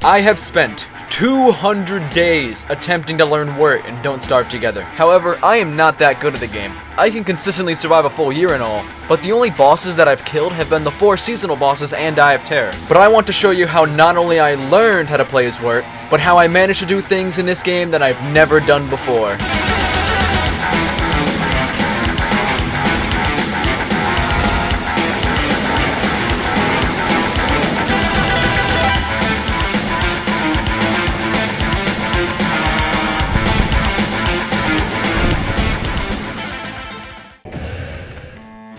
I have spent 200 days attempting to learn WURT and Don't Starve together. However, I am not that good at the game. I can consistently survive a full year and all, but the only bosses that I've killed have been the 4 seasonal bosses and Eye of Terror. But I want to show you how not only I learned how to play as WURT, but how I managed to do things in this game that I've never done before.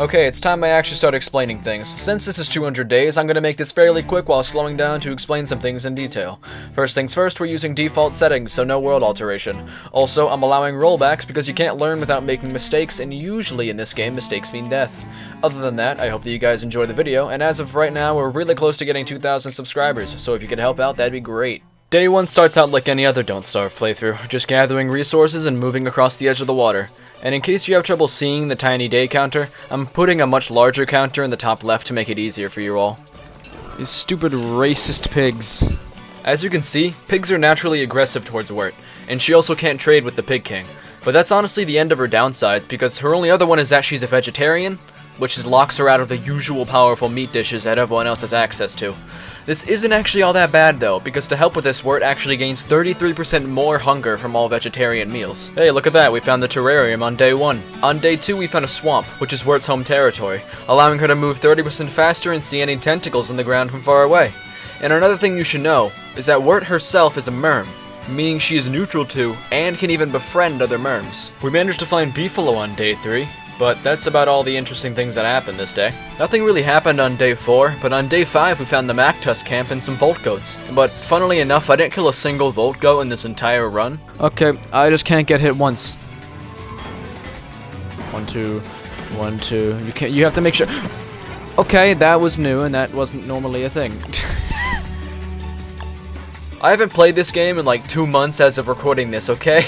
Okay, it's time I actually start explaining things. Since this is 200 days, I'm going to make this fairly quick while slowing down to explain some things in detail. First things first, we're using default settings, so no world alteration. Also, I'm allowing rollbacks because you can't learn without making mistakes, and usually in this game, mistakes mean death. Other than that, I hope that you guys enjoy the video, and as of right now, we're really close to getting 2,000 subscribers, so if you could help out, that'd be great. Day 1 starts out like any other Don't Starve playthrough, just gathering resources and moving across the edge of the water. And in case you have trouble seeing the tiny day counter, I'm putting a much larger counter in the top left to make it easier for you all. These stupid racist pigs. As you can see, pigs are naturally aggressive towards WURT, and she also can't trade with the Pig King. But that's honestly the end of her downsides, because her only other one is that she's a vegetarian, which locks her out of the usual powerful meat dishes that everyone else has access to. This isn't actually all that bad though, because to help with this, WURT actually gains 33% more hunger from all vegetarian meals. Hey, look at that, we found the terrarium on day 1. On day 2, we found a swamp, which is WURT's home territory, allowing her to move 30% faster and see any tentacles in the ground from far away. And another thing you should know, is that WURT herself is a merm, meaning she is neutral to, and can even befriend other merms. We managed to find Beefalo on day 3, but that's about all the interesting things that happened this day. Nothing really happened on day 4, but on day 5 we found the Mactus camp and some Volt Goats. But funnily enough, I didn't kill a single Volt Goat in this entire run. Okay, I just can't get hit once. 1, 2, 1, 2. You have to make sure. Okay, that was new and that wasn't normally a thing. I haven't played this game in like 2 months as of recording this, okay?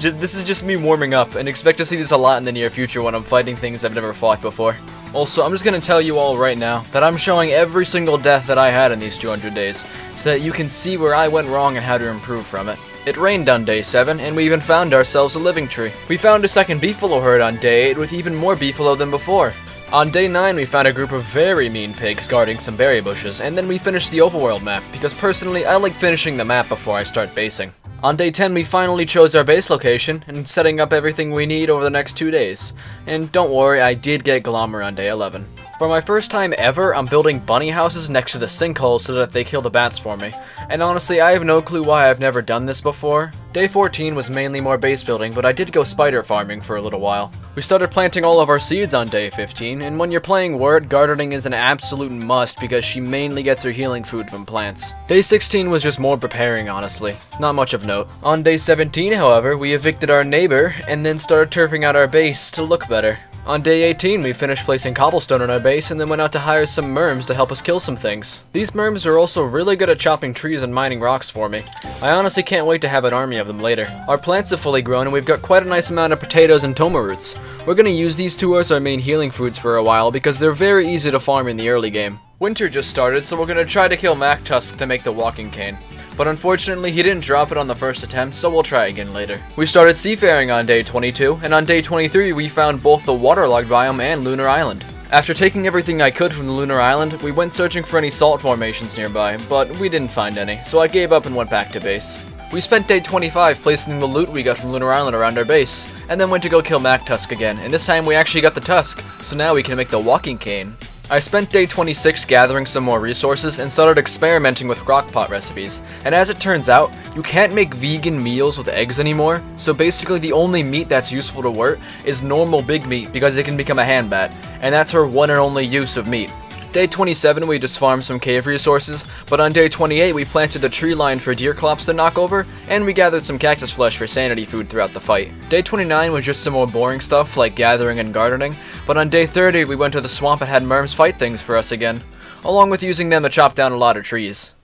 This is just me warming up, and expect to see this a lot in the near future when I'm fighting things I've never fought before. Also, I'm just gonna tell you all right now that I'm showing every single death that I had in these 200 days, so that you can see where I went wrong and how to improve from it. It rained on day 7, and we even found ourselves a living tree. We found a second Beefalo herd on day 8 with even more Beefalo than before. On day 9, we found a group of very mean pigs guarding some berry bushes, and then we finished the overworld map, because personally, I like finishing the map before I start basing. On day 10, we finally chose our base location, and setting up everything we need over the next 2 days. And don't worry, I did get Glommer on day 11. For my first time ever, I'm building bunny houses next to the sinkholes so that they kill the bats for me. And honestly, I have no clue why I've never done this before. Day 14 was mainly more base building, but I did go spider farming for a little while. We started planting all of our seeds on day 15, and when you're playing WURT, gardening is an absolute must because she mainly gets her healing food from plants. Day 16 was just more preparing, honestly. Not much of note. On day 17, however, we evicted our neighbor, and then started turfing out our base to look better. On day 18, we finished placing cobblestone on our base and then went out to hire some merms to help us kill some things. These merms are also really good at chopping trees and mining rocks for me. I honestly can't wait to have an army of them later. Our plants have fully grown and we've got quite a nice amount of potatoes and toma roots. We're going to use these two as our main healing foods for a while because they're very easy to farm in the early game. Winter just started, so we're going to try to kill Mactusk to make the walking cane. But unfortunately, he didn't drop it on the first attempt, so we'll try again later. We started seafaring on day 22, and on day 23 we found both the waterlogged biome and Lunar Island. After taking everything I could from the Lunar Island, we went searching for any salt formations nearby, but we didn't find any, so I gave up and went back to base. We spent day 25 placing the loot we got from Lunar Island around our base, and then went to go kill Mactusk again, and this time we actually got the tusk, so now we can make the walking cane. I spent day 26 gathering some more resources and started experimenting with crockpot recipes, and as it turns out, you can't make vegan meals with eggs anymore, so basically the only meat that's useful to WURT is normal big meat because it can become a handbat, and that's her one and only use of meat. Day 27 we just farmed some cave resources, but on day 28 we planted the tree line for Deerclops to knock over, and we gathered some cactus flesh for sanity food throughout the fight. Day 29 was just some more boring stuff like gathering and gardening, but on day 30 we went to the swamp and had merms fight things for us again, along with using them to chop down a lot of trees.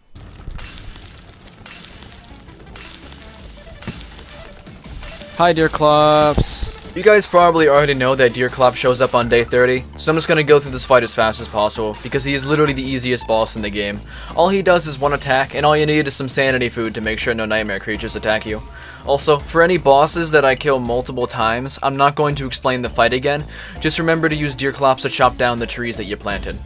Hi, Deerclops. You guys probably already know that Deerclops shows up on day 30, so I'm just gonna go through this fight as fast as possible, because he is literally the easiest boss in the game. All he does is one attack, and all you need is some sanity food to make sure no nightmare creatures attack you. Also, for any bosses that I kill multiple times, I'm not going to explain the fight again, just remember to use Deerclops to chop down the trees that you planted.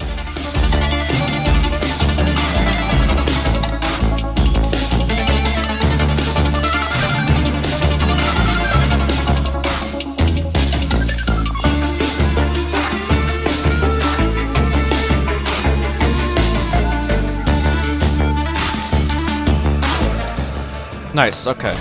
Nice, okay.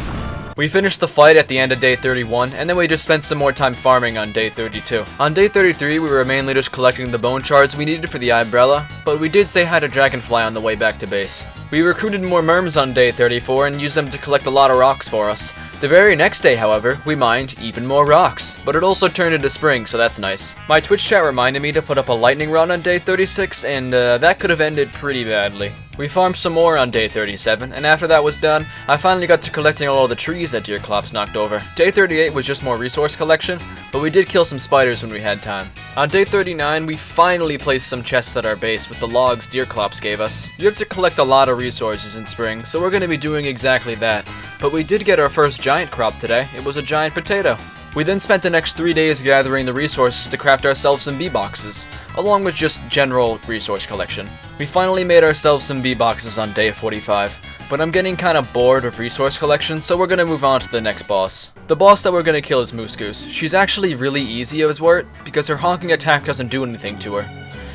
We finished the fight at the end of day 31, and then we just spent some more time farming on day 32. On day 33, we were mainly just collecting the bone shards we needed for the umbrella, but we did say hi to Dragonfly on the way back to base. We recruited more merms on day 34 and used them to collect a lot of rocks for us. The very next day, however, we mined even more rocks, but it also turned into spring, so that's nice. My Twitch chat reminded me to put up a lightning rod on day 36, and that could have ended pretty badly. We farmed some more on day 37, and after that was done, I finally got to collecting all of the trees that Deerclops knocked over. Day 38 was just more resource collection, but we did kill some spiders when we had time. On day 39, we finally placed some chests at our base with the logs Deerclops gave us. You have to collect a lot of resources in spring, so we're going to be doing exactly that. But we did get our first giant crop today. It was a giant potato. We then spent the next 3 days gathering the resources to craft ourselves some bee-boxes, along with just general resource collection. We finally made ourselves some bee-boxes on day 45, but I'm getting kinda bored of resource collection, so we're gonna move on to the next boss. The boss that we're gonna kill is Moose Goose. She's actually really easy as WURT, because her honking attack doesn't do anything to her.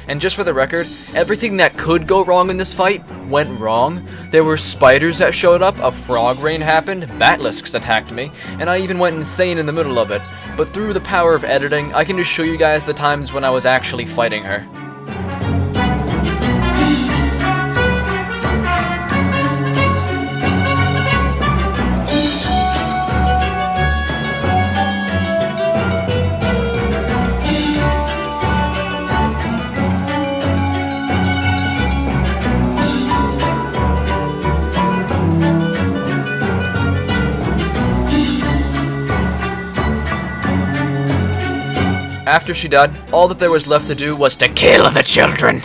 And just for the record, everything that could go wrong in this fight went wrong. There were spiders that showed up, a frog rain happened, basilisks attacked me, and I even went insane in the middle of it. But through the power of editing, I can just show you guys the times when I was actually fighting her. After she died, all that there was left to do was to kill the children!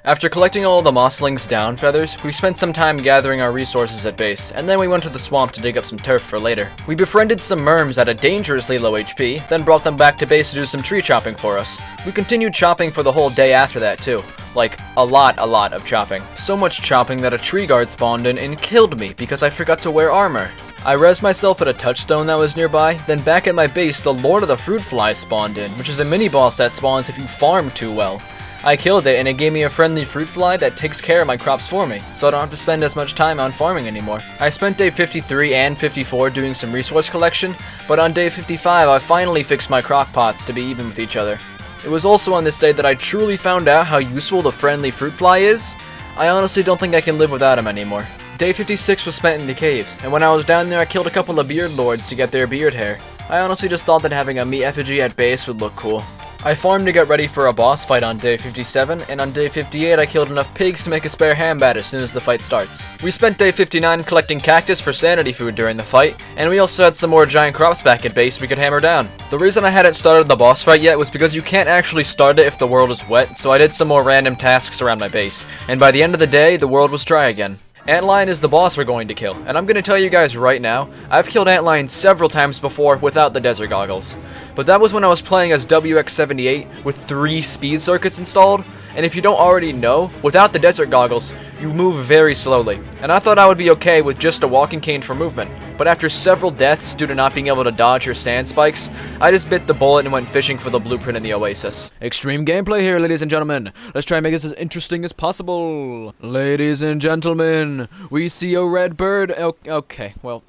After collecting all the Mossling's down feathers, we spent some time gathering our resources at base, and then we went to the swamp to dig up some turf for later. We befriended some merms at a dangerously low HP, then brought them back to base to do some tree chopping for us. We continued chopping for the whole day after that too. Like, a lot of chopping. So much chopping that a tree guard spawned in and killed me because I forgot to wear armor. I rezzed myself at a touchstone that was nearby, then back at my base the Lord of the Fruit Flies spawned in, which is a mini-boss that spawns if you farm too well. I killed it and it gave me a friendly fruit fly that takes care of my crops for me, so I don't have to spend as much time on farming anymore. I spent day 53 and 54 doing some resource collection, but on day 55 I finally fixed my crock pots to be even with each other. It was also on this day that I truly found out how useful the friendly fruit fly is. I honestly don't think I can live without him anymore. Day 56 was spent in the caves, and when I was down there I killed a couple of beard lords to get their beard hair. I honestly just thought that having a meat effigy at base would look cool. I farmed to get ready for a boss fight on day 57, and on day 58 I killed enough pigs to make a spare ham bat as soon as the fight starts. We spent day 59 collecting cactus for sanity food during the fight, and we also had some more giant crops back at base we could hammer down. The reason I hadn't started the boss fight yet was because you can't actually start it if the world is wet, so I did some more random tasks around my base, and by the end of the day the world was dry again. Antlion is the boss we're going to kill, and I'm going to tell you guys right now, I've killed Antlion several times before without the desert goggles. But that was when I was playing as WX78 with 3 speed circuits installed, and if you don't already know, without the desert goggles, you move very slowly. And I thought I would be okay with just a walking cane for movement, but after several deaths due to not being able to dodge your sand spikes, I just bit the bullet and went fishing for the blueprint in the oasis. Extreme gameplay here, ladies and gentlemen. Let's try and make this as interesting as possible. Ladies and gentlemen, we see a red bird. Okay, well,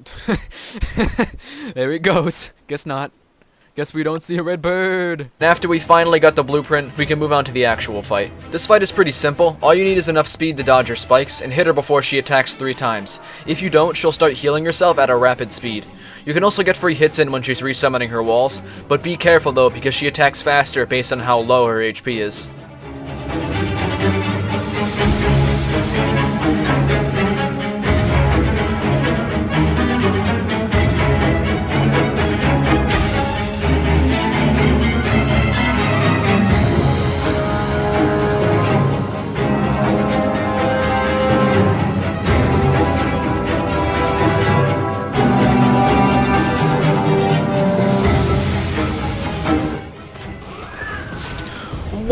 there it goes. Guess not. Guess we don't see a red bird. And after we finally got the blueprint, we can move on to the actual fight. This fight is pretty simple. All you need is enough speed to dodge her spikes and hit her before she attacks 3 times. If you don't, she'll start healing herself at a rapid speed. You can also get free hits in when she's resummoning her walls, but be careful though because she attacks faster based on how low her HP is.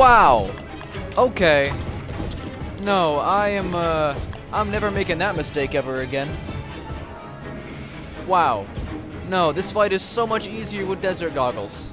Wow! Okay. No, I'm never making that mistake ever again. Wow. No, this fight is so much easier with desert goggles.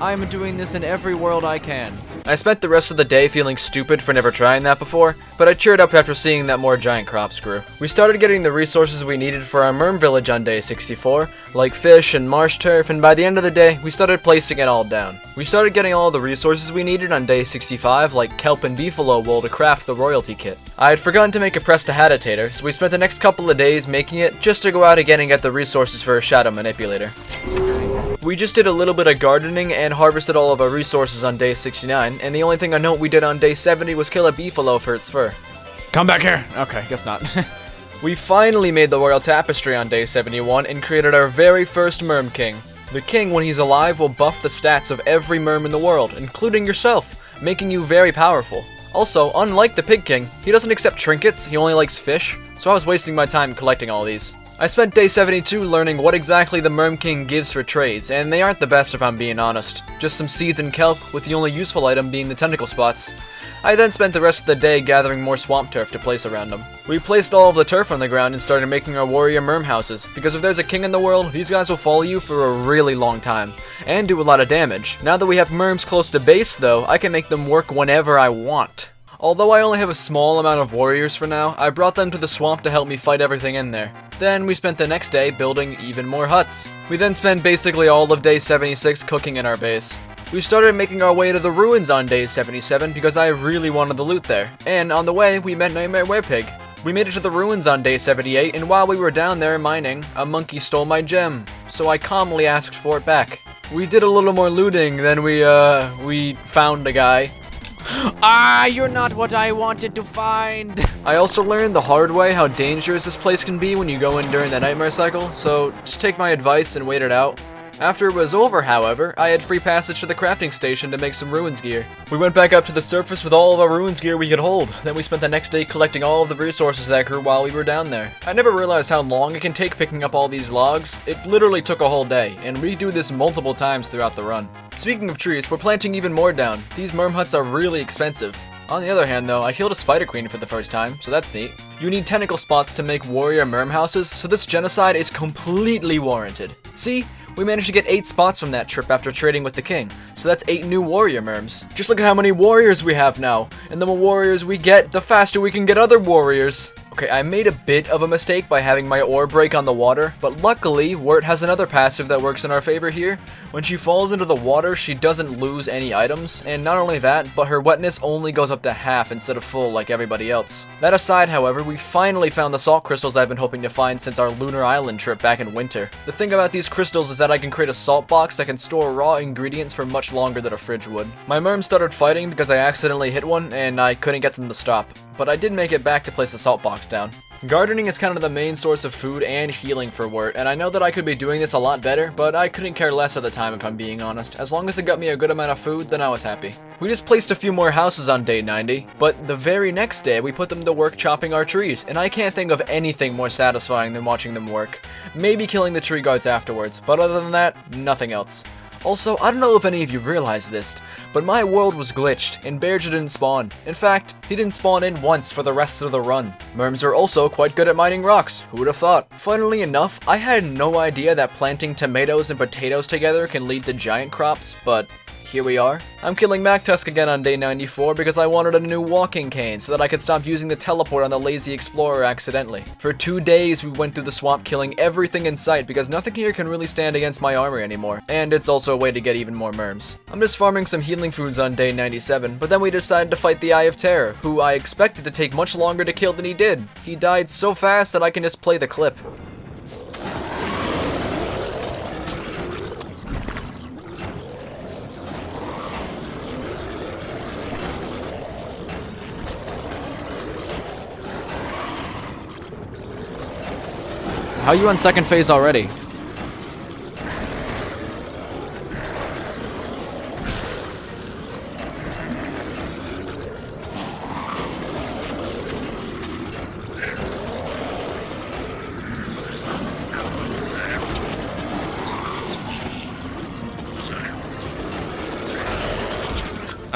I'm doing this in every world I can. I spent the rest of the day feeling stupid for never trying that before, but I cheered up after seeing that more giant crops grew. We started getting the resources we needed for our Merm village on day 64, like fish and marsh turf, and by the end of the day, we started placing it all down. We started getting all the resources we needed on day 65, like kelp and beefalo wool to craft the royalty kit. I had forgotten to make a prestidigitator, so we spent the next couple of days making it just to go out again and get the resources for a shadow manipulator. We just did a little bit of gardening and harvested all of our resources on day 69, and the only thing I know we did on day 70 was kill a beefalo for its fur. Come back here! Okay, guess not. We finally made the royal tapestry on day 71 and created our very first Merm King. The king, when he's alive, will buff the stats of every Merm in the world, including yourself, making you very powerful. Also, unlike the Pig King, he doesn't accept trinkets, he only likes fish, so I was wasting my time collecting all these. I spent day 72 learning what exactly the Merm King gives for trades, and they aren't the best if I'm being honest. Just some seeds and kelp, with the only useful item being the tentacle spots. I then spent the rest of the day gathering more swamp turf to place around them. We placed all of the turf on the ground and started making our warrior Merm houses, because if there's a king in the world, these guys will follow you for a really long time, and do a lot of damage. Now that we have Merms close to base though, I can make them work whenever I want. Although I only have a small amount of warriors for now, I brought them to the swamp to help me fight everything in there. Then we spent the next day building even more huts. We then spent basically all of day 76 cooking in our base. We started making our way to the ruins on day 77 because I really wanted the loot there. And on the way, we met Nightmare Werepig. We made it to the ruins on day 78, and while we were down there mining, a monkey stole my gem. So I calmly asked for it back. We did a little more looting, then we found a guy. Ah, you're not what I wanted to find! I also learned the hard way how dangerous this place can be when you go in during the nightmare cycle, so just take my advice and wait it out. After it was over, however, I had free passage to the crafting station to make some ruins gear. We went back up to the surface with all of our ruins gear we could hold, then we spent the next day collecting all of the resources that grew while we were down there. I never realized how long it can take picking up all these logs. It literally took a whole day, and we do this multiple times throughout the run. Speaking of trees, we're planting even more down. These Merm huts are really expensive. On the other hand though, I killed a spider queen for the first time, so that's neat. You need tentacle spots to make warrior Merm houses, so this genocide is completely warranted. See? We managed to get 8 spots from that trip after trading with the king, so that's 8 new warrior Merms. Just look at how many warriors we have now, and the more warriors we get, the faster we can get other warriors. Okay, I made a bit of a mistake by having my ore break on the water, but luckily, WURT has another passive that works in our favor here. When she falls into the water, she doesn't lose any items, and not only that, but her wetness only goes up to half instead of full like everybody else. That aside, however, we finally found the salt crystals I've been hoping to find since our lunar island trip back in winter. The thing about these crystals is that I can create a salt box that can store raw ingredients for much longer than a fridge would. My Merm started fighting because I accidentally hit one, and I couldn't get them to stop. But I did make it back to place the salt box down. Gardening is kind of the main source of food and healing for WURT, and I know that I could be doing this a lot better, but I couldn't care less at the time if I'm being honest. As long as it got me a good amount of food, then I was happy. We just placed a few more houses on day 90, but the very next day we put them to work chopping our trees, and I can't think of anything more satisfying than watching them work. Maybe killing the tree guards afterwards, but other than that, nothing else. Also, I don't know if any of you realized this, but my world was glitched, and Bearja didn't spawn. In fact, he didn't spawn in once for the rest of the run. Merms are also quite good at mining rocks, who would have thought? Funnily enough, I had no idea that planting tomatoes and potatoes together can lead to giant crops, but here we are. I'm killing MacTusk again on day 94 because I wanted a new walking cane so that I could stop using the teleport on the Lazy Explorer accidentally. For 2 days we went through the swamp killing everything in sight because nothing here can really stand against my armor anymore. And it's also a way to get even more Merms. I'm just farming some healing foods on day 97, but then we decided to fight the Eye of Terror, who I expected to take much longer to kill than he did. He died so fast that I can just play the clip. How are you on second phase already?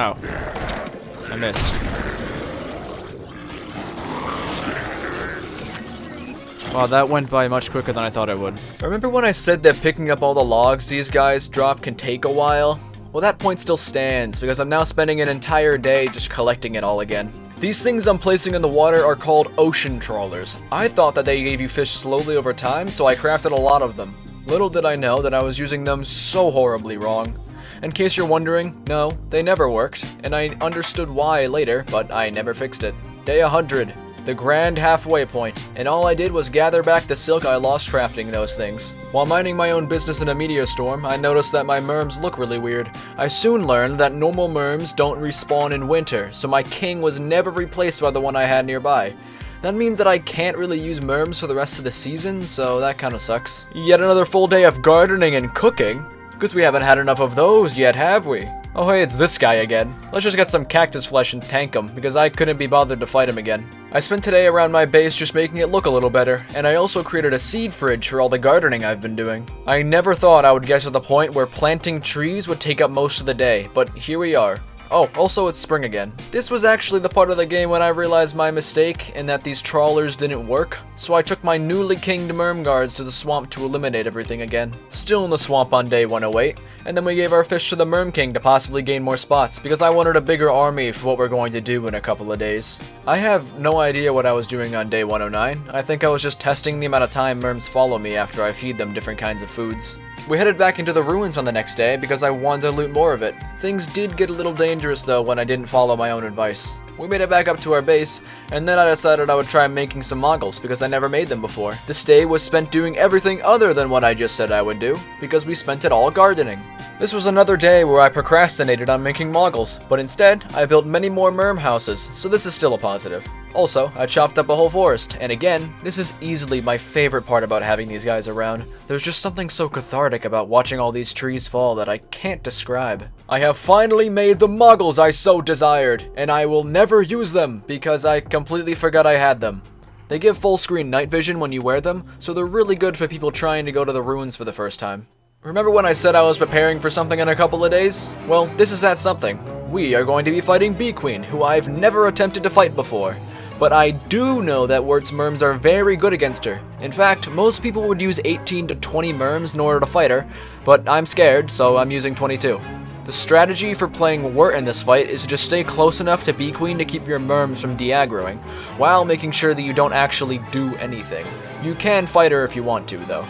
Oh. I missed. Wow, that went by much quicker than I thought it would. Remember when I said that picking up all the logs these guys drop can take a while? Well, that point still stands, because I'm now spending an entire day just collecting it all again. These things I'm placing in the water are called ocean trawlers. I thought that they gave you fish slowly over time, so I crafted a lot of them. Little did I know that I was using them so horribly wrong. In case you're wondering, no, they never worked, and I understood why later, but I never fixed it. Day 100. The grand halfway point, and all I did was gather back the silk I lost crafting those things. While minding my own business in a meteor storm, I noticed that my merms look really weird. I soon learned that normal merms don't respawn in winter, so my king was never replaced by the one I had nearby. That means that I can't really use merms for the rest of the season, so that kinda sucks. Yet another full day of gardening and cooking? Because we haven't had enough of those yet, have we? Oh hey, it's this guy again. Let's just get some cactus flesh and tank him, because I couldn't be bothered to fight him again. I spent today around my base just making it look a little better, and I also created a seed fridge for all the gardening I've been doing. I never thought I would get to the point where planting trees would take up most of the day, but here we are. Oh, also it's spring again. This was actually the part of the game when I realized my mistake and that these trawlers didn't work, so I took my newly kinged merm guards to the swamp to eliminate everything again. Still in the swamp on day 108, and then we gave our fish to the merm king to possibly gain more spots, because I wanted a bigger army for what we're going to do in a couple of days. I have no idea what I was doing on day 109. I think I was just testing the amount of time merms follow me after I feed them different kinds of foods. We headed back into the ruins on the next day because I wanted to loot more of it. Things did get a little dangerous though when I didn't follow my own advice. We made it back up to our base, and then I decided I would try making some moggles because I never made them before. This day was spent doing everything other than what I just said I would do, because we spent it all gardening. This was another day where I procrastinated on making moggles, but instead, I built many more merm houses, so this is still a positive. Also, I chopped up a whole forest, and again, this is easily my favorite part about having these guys around. There's just something so cathartic about watching all these trees fall that I can't describe. I have finally made the moggles I so desired, and I will never use them because I completely forgot I had them. They give full screen night vision when you wear them, so they're really good for people trying to go to the ruins for the first time. Remember when I said I was preparing for something in a couple of days? Well, this is that something. We are going to be fighting Bee Queen, who I've never attempted to fight before. But I do know that WURT's merms are very good against her. In fact, most people would use 18 to 20 merms in order to fight her, but I'm scared, so I'm using 22. The strategy for playing WURT in this fight is to just stay close enough to Bee Queen to keep your merms from de-aggroing, while making sure that you don't actually do anything. You can fight her if you want to, though.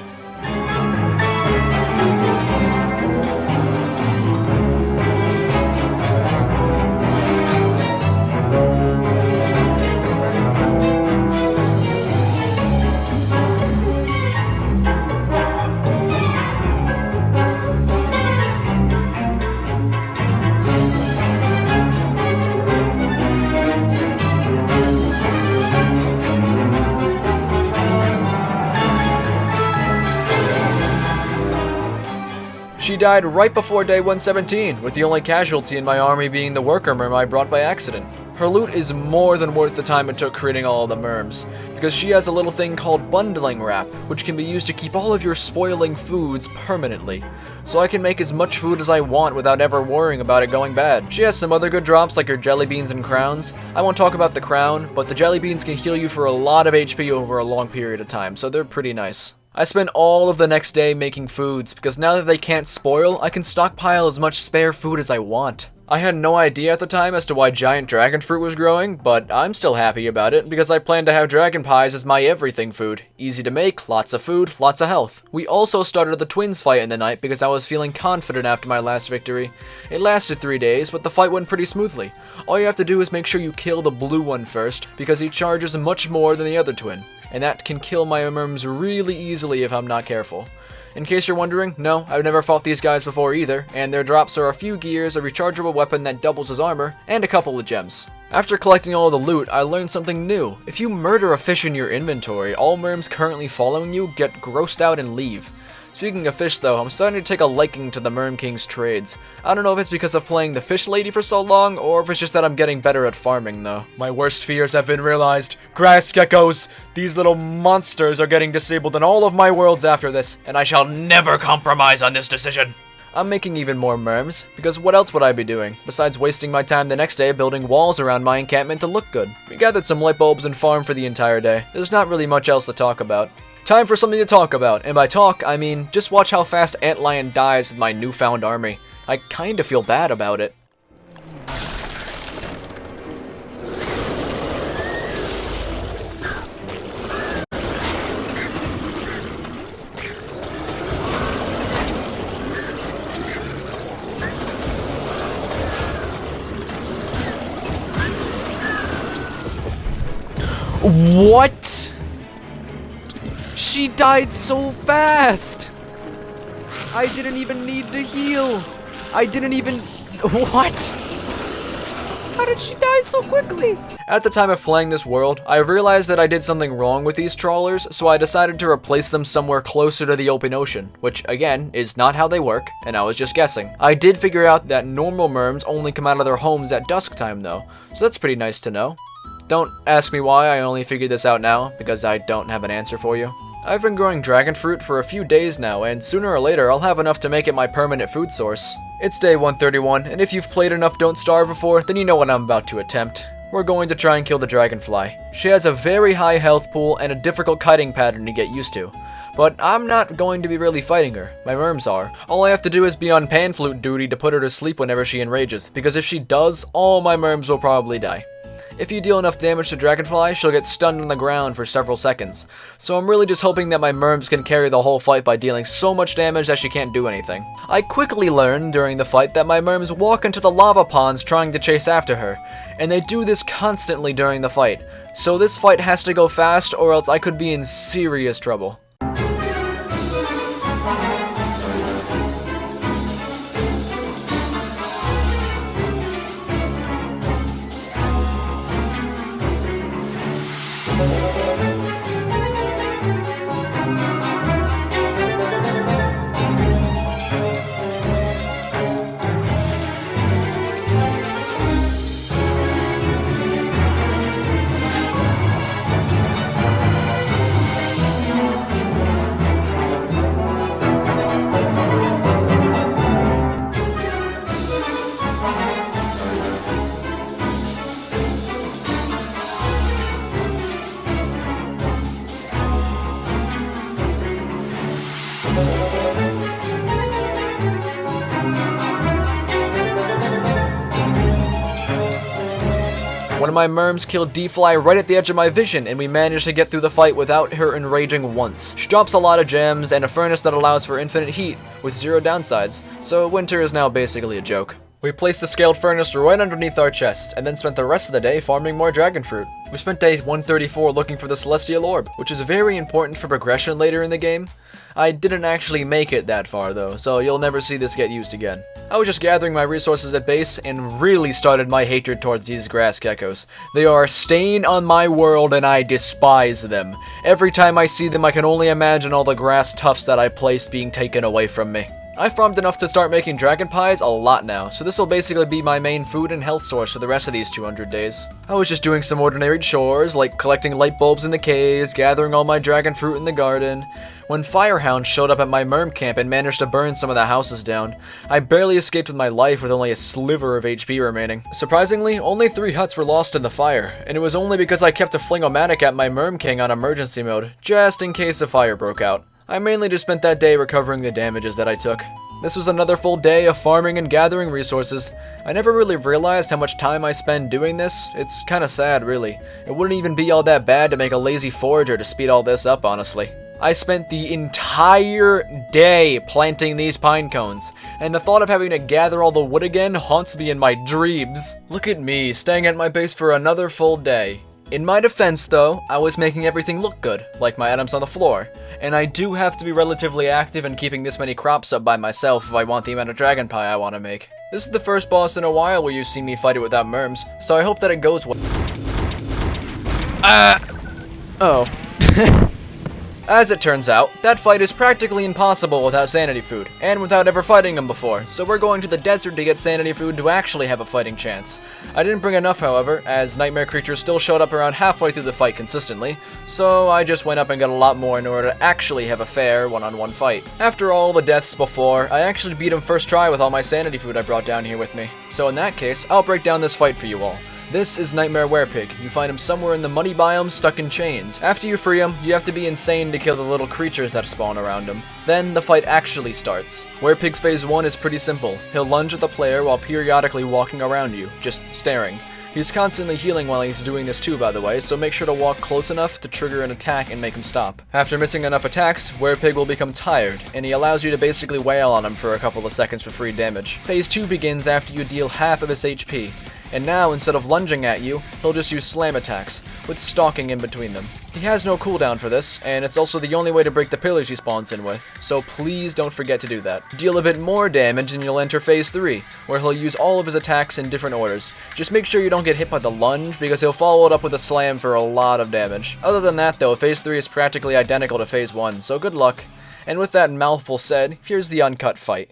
She died right before day 117, with the only casualty in my army being the worker merm I brought by accident. Her loot is more than worth the time it took creating all of the merms, because she has a little thing called bundling wrap, which can be used to keep all of your spoiling foods permanently. So I can make as much food as I want without ever worrying about it going bad. She has some other good drops like her jelly beans and crowns. I won't talk about the crown, but the jelly beans can heal you for a lot of HP over a long period of time, so they're pretty nice. I spent all of the next day making foods, because now that they can't spoil, I can stockpile as much spare food as I want. I had no idea at the time as to why giant dragon fruit was growing, but I'm still happy about it, because I plan to have dragon pies as my everything food. Easy to make, lots of food, lots of health. We also started the twins fight in the night because I was feeling confident after my last victory. It lasted 3 days, but the fight went pretty smoothly. All you have to do is make sure you kill the blue one first, because he charges much more than the other twin. And that can kill my merms really easily if I'm not careful. In case you're wondering, no, I've never fought these guys before either, and their drops are a few gears, a rechargeable weapon that doubles as armor, and a couple of gems. After collecting all the loot, I learned something new. If you murder a fish in your inventory, all merms currently following you get grossed out and leave. Speaking of fish though, I'm starting to take a liking to the Merm King's trades. I don't know if it's because of playing the fish lady for so long, or if it's just that I'm getting better at farming though. My worst fears have been realized. Grass geckos! These little monsters are getting disabled in all of my worlds after this, and I shall never compromise on this decision. I'm making even more merms, because what else would I be doing, besides wasting my time the next day building walls around my encampment to look good. We gathered some light bulbs and farmed for the entire day. There's not really much else to talk about. Time for something to talk about, and by talk, I mean just watch how fast Antlion dies with my newfound army. I kinda feel bad about it. What? She died so fast! I didn't even need to heal! I didn't even... What? How did she die so quickly? At the time of playing this world, I realized that I did something wrong with these trawlers, so I decided to replace them somewhere closer to the open ocean, which, again, is not how they work, and I was just guessing. I did figure out that normal merms only come out of their homes at dusk time, though, so that's pretty nice to know. Don't ask me why I only figured this out now, because I don't have an answer for you. I've been growing dragon fruit for a few days now, and sooner or later I'll have enough to make it my permanent food source. It's day 131, and if you've played enough Don't Starve before, then you know what I'm about to attempt. We're going to try and kill the Dragonfly. She has a very high health pool and a difficult kiting pattern to get used to. But I'm not going to be really fighting her, my merms are. All I have to do is be on pan flute duty to put her to sleep whenever she enrages, because if she does, all my merms will probably die. If you deal enough damage to Dragonfly, she'll get stunned on the ground for several seconds. So I'm really just hoping that my merms can carry the whole fight by dealing so much damage that she can't do anything. I quickly learned during the fight that my merms walk into the lava ponds trying to chase after her, and they do this constantly during the fight. So this fight has to go fast or else I could be in serious trouble. One of my merms killed D-Fly right at the edge of my vision, and we managed to get through the fight without her enraging once. She drops a lot of gems, and a furnace that allows for infinite heat, with zero downsides, so winter is now basically a joke. We placed the scaled furnace right underneath our chest, and then spent the rest of the day farming more dragon fruit. We spent day 134 looking for the Celestial Orb, which is very important for progression later in the game. I didn't actually make it that far though, so you'll never see this get used again. I was just gathering my resources at base and really started my hatred towards these grass geckos. They are a stain on my world and I despise them. Every time I see them I can only imagine all the grass tufts that I placed being taken away from me. I farmed enough to start making dragon pies a lot now, so this will basically be my main food and health source for the rest of these 200 days. I was just doing some ordinary chores, like collecting light bulbs in the caves, gathering all my dragon fruit in the garden, when firehounds showed up at my merm camp and managed to burn some of the houses down. I barely escaped with my life with only a sliver of HP remaining. Surprisingly, only 3 huts were lost in the fire, and it was only because I kept a fling-o-matic at my merm king on emergency mode, just in case a fire broke out. I mainly just spent that day recovering the damages that I took. This was another full day of farming and gathering resources. I never really realized how much time I spend doing this. It's kinda sad, really. It wouldn't even be all that bad to make a lazy forager to speed all this up, honestly. I spent the entire day planting these pine cones, and the thought of having to gather all the wood again haunts me in my dreams. Look at me, staying at my base for another full day. In my defense, though, I was making everything look good, like my items on the floor, and I do have to be relatively active in keeping this many crops up by myself if I want the amount of dragon pie I want to make. This is the first boss in a while where you see me fight it without merms, so I hope that it goes well. Oh. As it turns out, that fight is practically impossible without sanity food, and without ever fighting them before, so we're going to the desert to get sanity food to actually have a fighting chance. I didn't bring enough, however, as nightmare creatures still showed up around halfway through the fight consistently, so I just went up and got a lot more in order to actually have a fair one-on-one fight. After all the deaths before, I actually beat him first try with all my sanity food I brought down here with me. So in that case, I'll break down this fight for you all. This is Nightmare Werepig. You find him somewhere in the muddy biome stuck in chains. After you free him, you have to be insane to kill the little creatures that spawn around him. Then the fight actually starts. Werepig's phase 1 is pretty simple. He'll lunge at the player while periodically walking around you, just staring. He's constantly healing while he's doing this too, by the way, so make sure to walk close enough to trigger an attack and make him stop. After missing enough attacks, Werepig will become tired, and he allows you to basically wail on him for a couple of seconds for free damage. Phase 2 begins after you deal half of his HP. And now, instead of lunging at you, he'll just use slam attacks, with stalking in between them. He has no cooldown for this, and it's also the only way to break the pillars he spawns in with, so please don't forget to do that. Deal a bit more damage and you'll enter phase 3, where he'll use all of his attacks in different orders. Just make sure you don't get hit by the lunge, because he'll follow it up with a slam for a lot of damage. Other than that though, phase 3 is practically identical to phase 1, so good luck. And with that mouthful said, here's the uncut fight.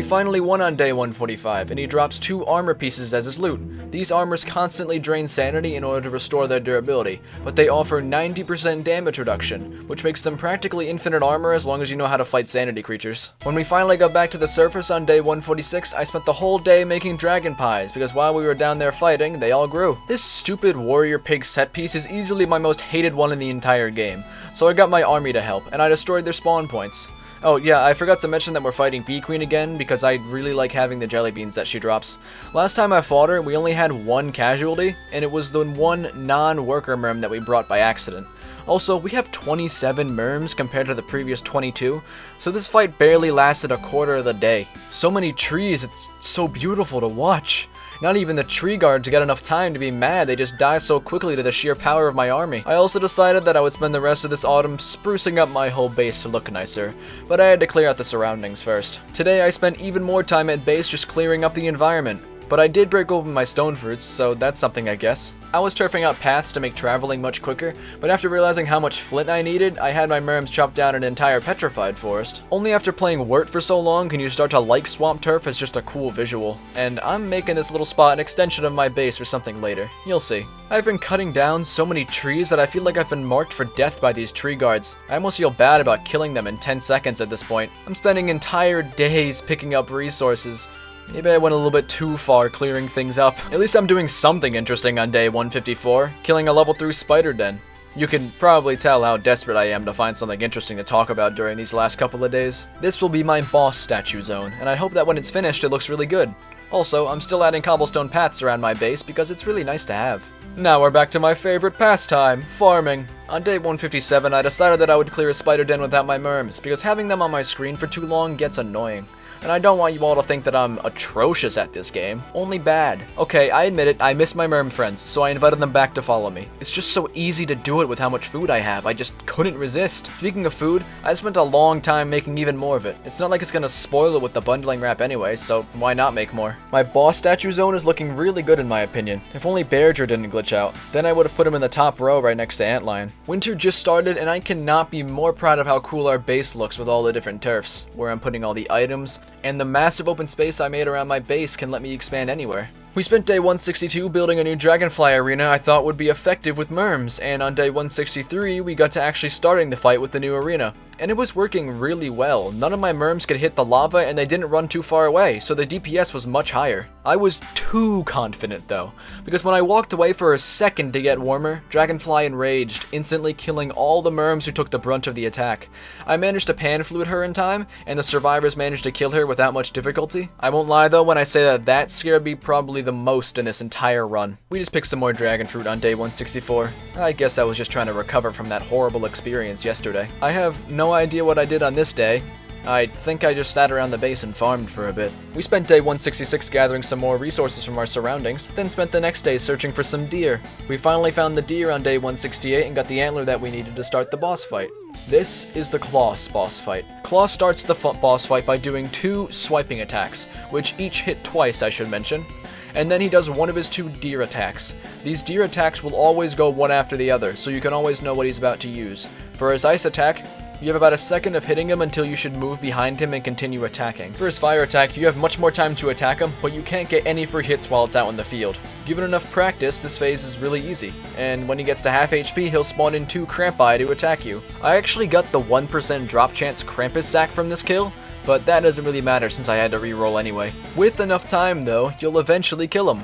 Finally won on day 145, and he drops 2 armor pieces as his loot. These armors constantly drain sanity in order to restore their durability, but they offer 90% damage reduction, which makes them practically infinite armor as long as you know how to fight sanity creatures. When we finally got back to the surface on day 146, I spent the whole day making dragon pies, because while we were down there fighting, they all grew. This stupid warrior pig set piece is easily my most hated one in the entire game, so I got my army to help, and I destroyed their spawn points. Oh yeah, I forgot to mention that we're fighting Bee Queen again, because I really like having the jelly beans that she drops. Last time I fought her, we only had 1 casualty, and it was the 1 non-worker merm that we brought by accident. Also, we have 27 merms compared to the previous 22, so this fight barely lasted a quarter of the day. So many trees, it's so beautiful to watch. Not even the tree guards get enough time to be mad, they just die so quickly to the sheer power of my army. I also decided that I would spend the rest of this autumn sprucing up my whole base to look nicer, but I had to clear out the surroundings first. Today I spent even more time at base just clearing up the environment. But I did break open my stone fruits, so that's something I guess. I was turfing out paths to make traveling much quicker, but after realizing how much flint I needed, I had my merms chop down an entire petrified forest. Only after playing WURT for so long can you start to like swamp turf as just a cool visual, and I'm making this little spot an extension of my base or something later. You'll see. I've been cutting down so many trees that I feel like I've been marked for death by these tree guards. I almost feel bad about killing them in 10 seconds at this point. I'm spending entire days picking up resources. Maybe I went a little bit too far clearing things up. At least I'm doing something interesting on day 154, killing a level 3 spider den. You can probably tell how desperate I am to find something interesting to talk about during these last couple of days. This will be my boss statue zone, and I hope that when it's finished it looks really good. Also, I'm still adding cobblestone paths around my base because it's really nice to have. Now we're back to my favorite pastime, farming. On day 157 I decided that I would clear a spider den without my merms, because having them on my screen for too long gets annoying. And I don't want you all to think that I'm atrocious at this game, only bad. Okay, I admit it, I miss my merm friends, so I invited them back to follow me. It's just so easy to do it with how much food I have, I just couldn't resist. Speaking of food, I spent a long time making even more of it. It's not like it's gonna spoil it with the bundling wrap anyway, so why not make more? My boss statue zone is looking really good in my opinion. If only Bearger didn't glitch out, then I would have put him in the top row right next to Antlion. Winter just started and I cannot be more proud of how cool our base looks with all the different turfs, where I'm putting all the items, and the massive open space I made around my base can let me expand anywhere. We spent day 162 building a new Dragonfly arena I thought would be effective with merms, and on day 163 we got to actually starting the fight with the new arena. And it was working really well. None of my merms could hit the lava and they didn't run too far away, so the DPS was much higher. I was too confident though, because when I walked away for a second to get warmer, Dragonfly enraged, instantly killing all the merms who took the brunt of the attack. I managed to pan flute her in time, and the survivors managed to kill her without much difficulty. I won't lie though when I say that scared me probably the most in this entire run. We just picked some more dragon fruit on day 164. I guess I was just trying to recover from that horrible experience yesterday. I have no idea what I did on this day. I think I just sat around the base and farmed for a bit. We spent day 166 gathering some more resources from our surroundings, then spent the next day searching for some deer. We finally found the deer on day 168 and got the antler that we needed to start the boss fight. This is the Claw boss fight. Claw starts the boss fight by doing 2 swiping attacks, which each hit twice I should mention. And then he does one of his 2 deer attacks. These deer attacks will always go one after the other, so you can always know what he's about to use. For his ice attack, you have about a second of hitting him until you should move behind him and continue attacking. For his fire attack, you have much more time to attack him, but you can't get any free hits while it's out in the field. Given enough practice, this phase is really easy, and when he gets to half HP, he'll spawn in 2 Crampi to attack you. I actually got the 1% drop chance Krampus sack from this kill, but that doesn't really matter since I had to reroll anyway. With enough time though, you'll eventually kill him.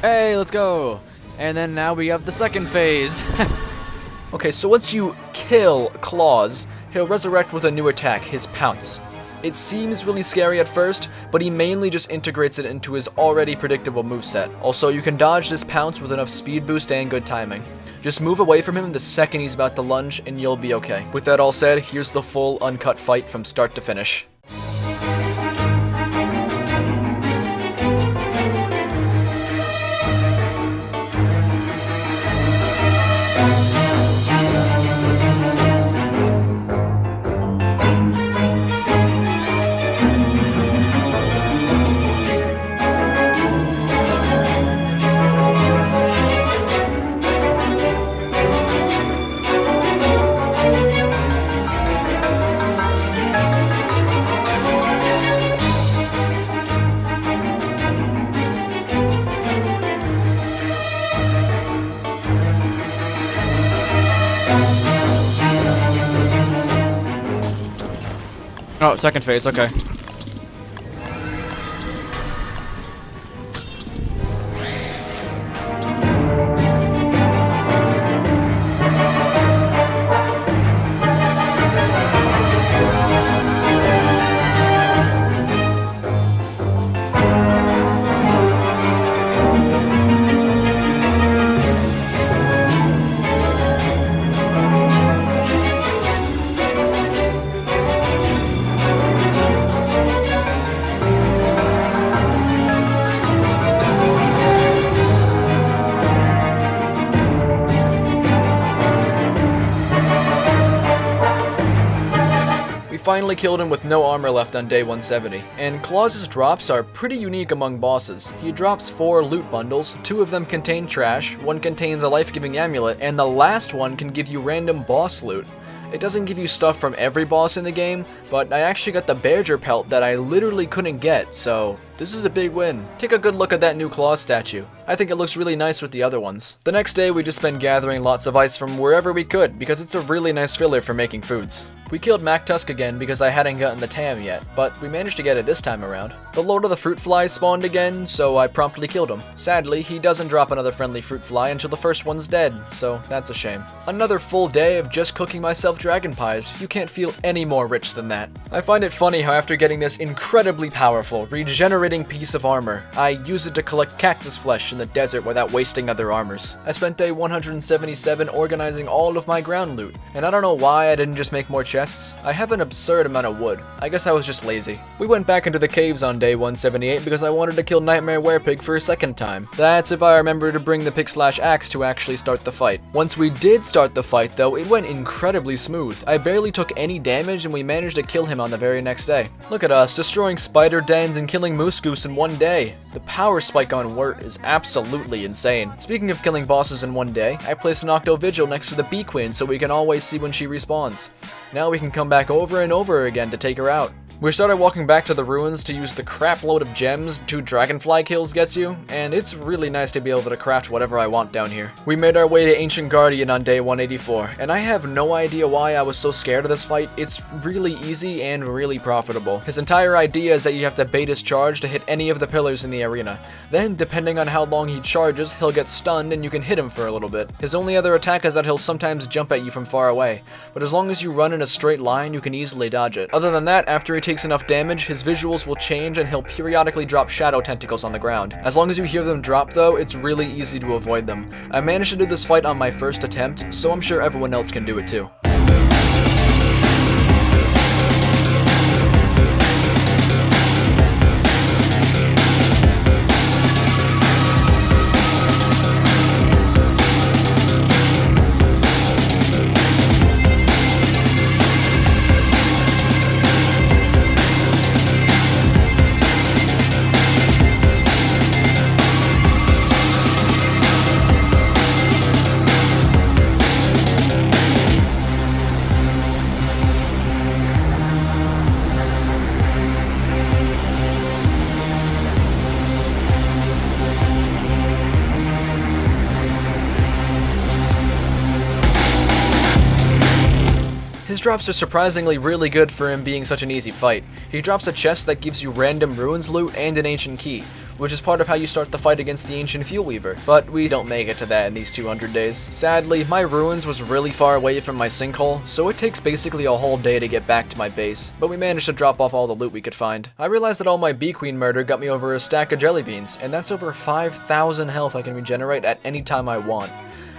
Hey, let's go! And then now we have the second phase. Okay, so once you kill Claws, he'll resurrect with a new attack, his Pounce. It seems really scary at first, but he mainly just integrates it into his already predictable moveset. Also, you can dodge this Pounce with enough speed boost and good timing. Just move away from him the second he's about to lunge and you'll be okay. With that all said, here's the full uncut fight from start to finish. Oh, second phase, okay. Finally killed him with no armor left on day 170, and Claws' drops are pretty unique among bosses. He drops 4 loot bundles, 2 of them contain trash, 1 contains a life-giving amulet, and the last one can give you random boss loot. It doesn't give you stuff from every boss in the game, but I actually got the Bearger pelt that I literally couldn't get, so this is a big win. Take a good look at that new Claws statue. I think it looks really nice with the other ones. The next day we just been gathering lots of ice from wherever we could, because it's a really nice filler for making foods. We killed Mactusk again because I hadn't gotten the Tam yet, but we managed to get it this time around. The Lord of the Fruit Flies spawned again, so I promptly killed him. Sadly, he doesn't drop another friendly fruit fly until the first one's dead, so that's a shame. Another full day of just cooking myself dragon pies. You can't feel any more rich than that. I find it funny how after getting this incredibly powerful, regenerative frustrating piece of armor. I use it to collect cactus flesh in the desert without wasting other armors. I spent day 177 organizing all of my ground loot, and I don't know why I didn't just make more chests. I have an absurd amount of wood. I guess I was just lazy. We went back into the caves on day 178 because I wanted to kill Nightmare Werepig for a second time. That's if I remember to bring the pick/axe to actually start the fight. Once we did start the fight though, it went incredibly smooth. I barely took any damage and we managed to kill him on the very next day. Look at us, destroying spider dens and killing moose goose in one day. The power spike on WURT is absolutely insane. Speaking of killing bosses in one day, I placed an Octo Vigil next to the Bee Queen so we can always see when she respawns. Now we can come back over and over again to take her out. We started walking back to the ruins to use the crap load of gems 2 Dragonfly kills gets you, and it's really nice to be able to craft whatever I want down here. We made our way to Ancient Guardian on day 184, and I have no idea why I was so scared of this fight. It's really easy and really profitable. His entire idea is that you have to bait his charge to hit any of the pillars in the arena. Then, depending on how long he charges, he'll get stunned and you can hit him for a little bit. His only other attack is that he'll sometimes jump at you from far away, but as long as you run in a straight line, you can easily dodge it. Other than that, after he takes enough damage, his visuals will change and he'll periodically drop shadow tentacles on the ground. As long as you hear them drop though, it's really easy to avoid them. I managed to do this fight on my first attempt, so I'm sure everyone else can do it too. His drops are surprisingly really good for him being such an easy fight. He drops a chest that gives you random ruins loot and an ancient key, which is part of how you start the fight against the ancient fuel weaver, but we don't make it to that in these 200 days. Sadly, my ruins was really far away from my sinkhole, so it takes basically a whole day to get back to my base, but we managed to drop off all the loot we could find. I realized that all my Bee Queen murder got me over a stack of jelly beans, and that's over 5,000 health I can regenerate at any time I want.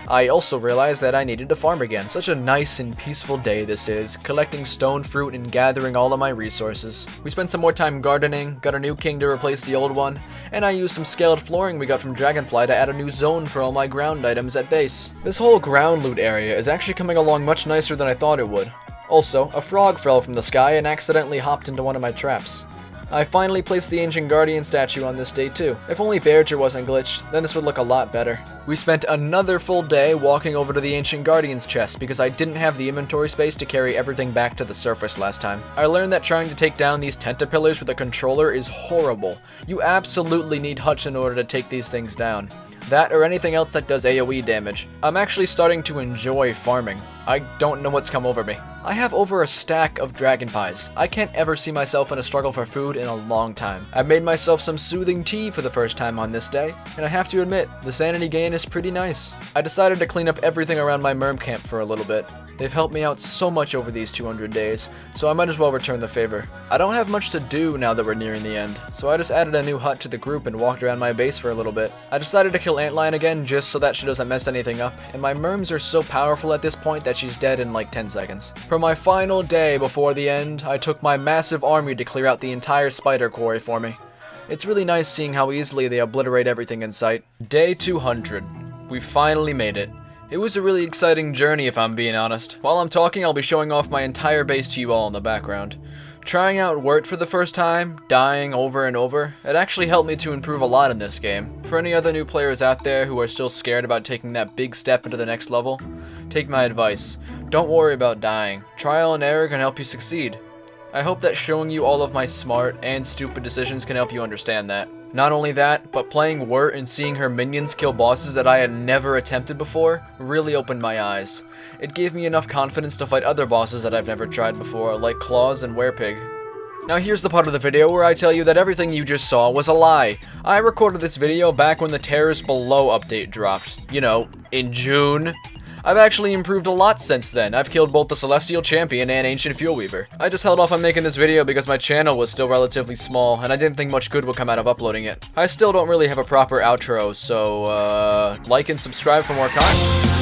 I also realized that I needed to farm again. Such a nice and peaceful day this is, collecting stone fruit and gathering all of my resources. We spent some more time gardening, got a new king to replace the old one, and I used some scaled flooring we got from Dragonfly to add a new zone for all my ground items at base. This whole ground loot area is actually coming along much nicer than I thought it would. Also, a frog fell from the sky and accidentally hopped into one of my traps. I finally placed the Ancient Guardian statue on this day too. If only Bearger wasn't glitched, then this would look a lot better. We spent another full day walking over to the Ancient Guardian's chest because I didn't have the inventory space to carry everything back to the surface last time. I learned that trying to take down these tentapillars with a controller is horrible. You absolutely need Hutch in order to take these things down. That or anything else that does AoE damage. I'm actually starting to enjoy farming. I don't know what's come over me. I have over a stack of dragon pies. I can't ever see myself in a struggle for food in a long time. I made myself some soothing tea for the first time on this day, and I have to admit, the sanity gain is pretty nice. I decided to clean up everything around my merm camp for a little bit. They've helped me out so much over these 200 days, so I might as well return the favor. I don't have much to do now that we're nearing the end, so I just added a new hut to the group and walked around my base for a little bit. I decided to kill Antlion again just so that she doesn't mess anything up, and my merms are so powerful at this point that she's dead in like 10 seconds. For my final day before the end, I took my massive army to clear out the entire spider quarry for me. It's really nice seeing how easily they obliterate everything in sight. Day 200. We finally made it. It was a really exciting journey if I'm being honest. While I'm talking, I'll be showing off my entire base to you all in the background. Trying out WURT for the first time, dying over and over, it actually helped me to improve a lot in this game. For any other new players out there who are still scared about taking that big step into the next level, take my advice. Don't worry about dying. Trial and error can help you succeed. I hope that showing you all of my smart and stupid decisions can help you understand that. Not only that, but playing WURT and seeing her minions kill bosses that I had never attempted before really opened my eyes. It gave me enough confidence to fight other bosses that I've never tried before, like Claws and Werepig. Now here's the part of the video where I tell you that everything you just saw was a lie. I recorded this video back when the Terrace Below update dropped. You know, in June. I've actually improved a lot since then. I've killed both the Celestial Champion and Ancient Fuel Weaver. I just held off on making this video because my channel was still relatively small, and I didn't think much good would come out of uploading it. I still don't really have a proper outro, so, like and subscribe for more content.